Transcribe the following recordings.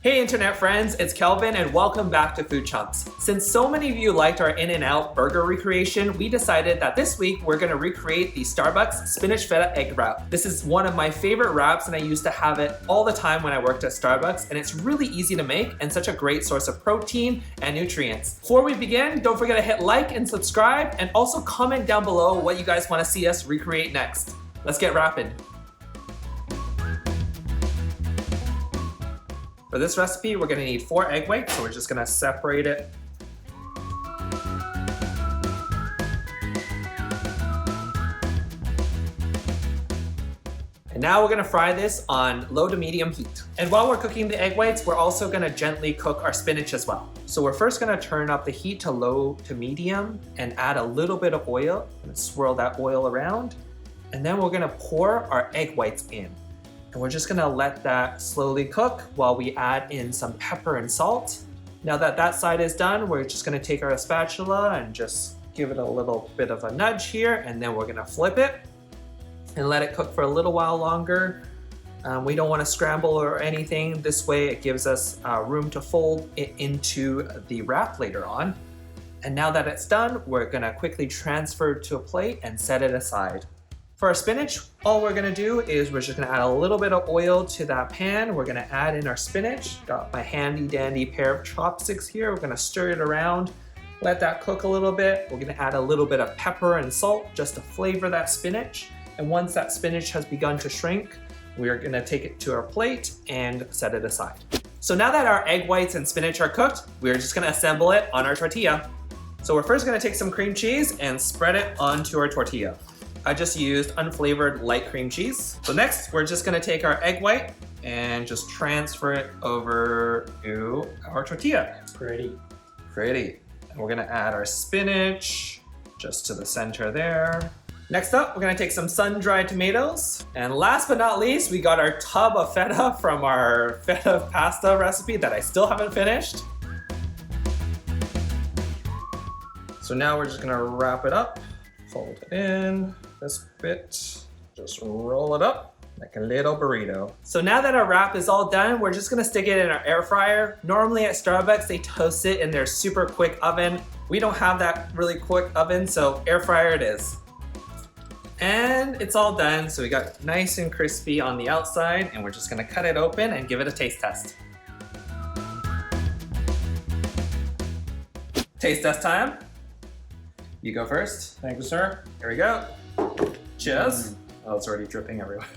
Hey internet friends, it's Kelvin and welcome back to Food Chumps. Since so many of you liked our In-N-Out burger recreation, we decided that this week we're gonna recreate the Starbucks Spinach Feta egg wrap. This is one of my favorite wraps and I used to have it all the time when I worked at Starbucks, and it's really easy to make and such a great source of protein and nutrients. Before we begin, don't forget to hit like and subscribe and also comment down below what you guys wanna see us recreate next. Let's get wrapping. For this recipe, we're gonna need 4 egg whites, so we're just gonna separate it. And now we're gonna fry this on low to medium heat. And while we're cooking the egg whites, we're also gonna gently cook our spinach as well. So we're first gonna turn up the heat to low to medium and add a little bit of oil and swirl that oil around. And then we're gonna pour our egg whites in. And we're just gonna let that slowly cook while we add in some pepper and salt. Now that that side is done, we're just gonna take our spatula and just give it a little bit of a nudge here, and then we're gonna flip it and let it cook for a little while longer. We don't wanna scramble or anything. This way it gives us room to fold it into the wrap later on. And now that it's done, we're gonna quickly transfer it to a plate and set it aside. For our spinach, all we're gonna do is we're just gonna add a little bit of oil to that pan. We're gonna add in our spinach. Got my handy dandy pair of chopsticks here. We're gonna stir it around, let that cook a little bit. We're gonna add a little bit of pepper and salt just to flavor that spinach. And once that spinach has begun to shrink, we're gonna take it to our plate and set it aside. So now that our egg whites and spinach are cooked, we're just gonna assemble it on our tortilla. So we're first gonna take some cream cheese and spread it onto our tortilla. I just used unflavored light cream cheese. So next, we're just gonna take our egg white and just transfer it over to our tortilla. Pretty. And we're gonna add our spinach just to the center there. Next up, we're gonna take some sun-dried tomatoes. And last but not least, we got our tub of feta from our feta pasta recipe that I still haven't finished. So now we're just gonna wrap it up, fold it in. This bit, just roll it up like a little burrito. So now that our wrap is all done, we're just gonna stick it in our air fryer. Normally at Starbucks, they toast it in their super quick oven. We don't have that really quick oven, so air fryer it is. And it's all done, so we got nice and crispy on the outside, and we're just gonna cut it open and give it a taste test. Taste test time. You go first. Thank you, sir. Here we go. Cheers. Oh, it's already dripping everywhere.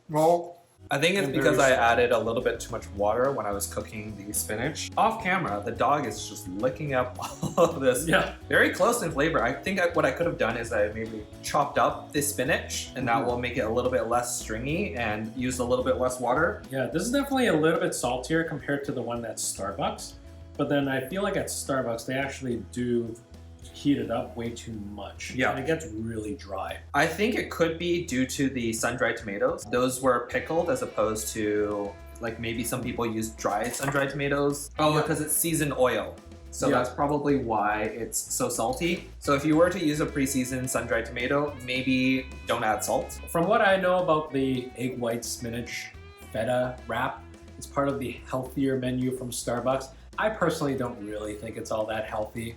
Well, I think it's because I added a little bit too much water when I was cooking the spinach. Off camera, the dog is just licking up all of this. Yeah. Very close in flavor. I think what I could have done is I maybe chopped up the spinach, and that will make it a little bit less stringy and use a little bit less water. Yeah, this is definitely a little bit saltier compared to the one at Starbucks. But then I feel like at Starbucks, they actually do heat it up way too much. Yeah. And it gets really dry. I think it could be due to the sun-dried tomatoes. Those were pickled as opposed to, like, maybe some people use dried sun-dried tomatoes. Oh, yeah. Because it's seasoned oil. So Yeah. that's probably why it's so salty. So if you were to use a pre-seasoned sun-dried tomato, maybe don't add salt. From what I know about the egg white spinach feta wrap, it's part of the healthier menu from Starbucks. I personally don't really think it's all that healthy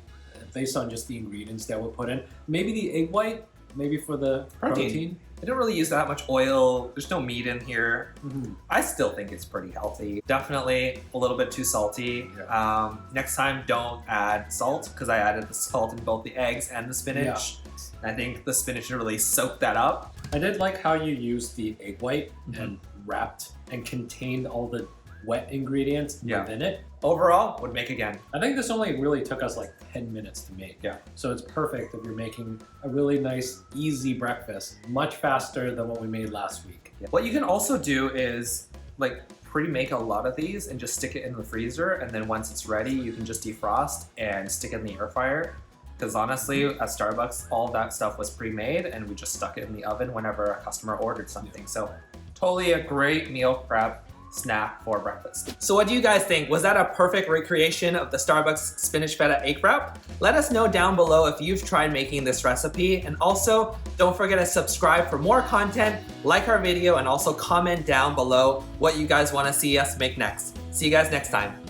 based on just the ingredients that were put in. Maybe the egg white, maybe for the protein. I don't really use that much oil. There's no meat in here. Mm-hmm. I still think it's pretty healthy. Definitely a little bit too salty. Yeah. Next time, don't add salt because I added the salt in both the eggs and the spinach. Yeah. I think the spinach really soaked that up. I did like how you used the egg white and wrapped and contained all the wet ingredients within it. Overall, would make again. I think this only really took us like 10 minutes to make. Yeah. So it's perfect if you're making a really nice, easy breakfast, much faster than what we made last week. Yeah. What you can also do is like pre-make a lot of these and just stick it in the freezer, and then once it's ready, you can just defrost and stick it in the air fryer. Because honestly, at Starbucks, all that stuff was pre-made and we just stuck it in the oven whenever a customer ordered something. So totally a great meal prep snack for breakfast. So what do you guys think? Was that a perfect recreation of the Starbucks spinach feta egg wrap? Let us know down below if you've tried making this recipe, and also don't forget to subscribe for more content, like our video, and also comment down below what you guys want to see us make next. See you guys next time.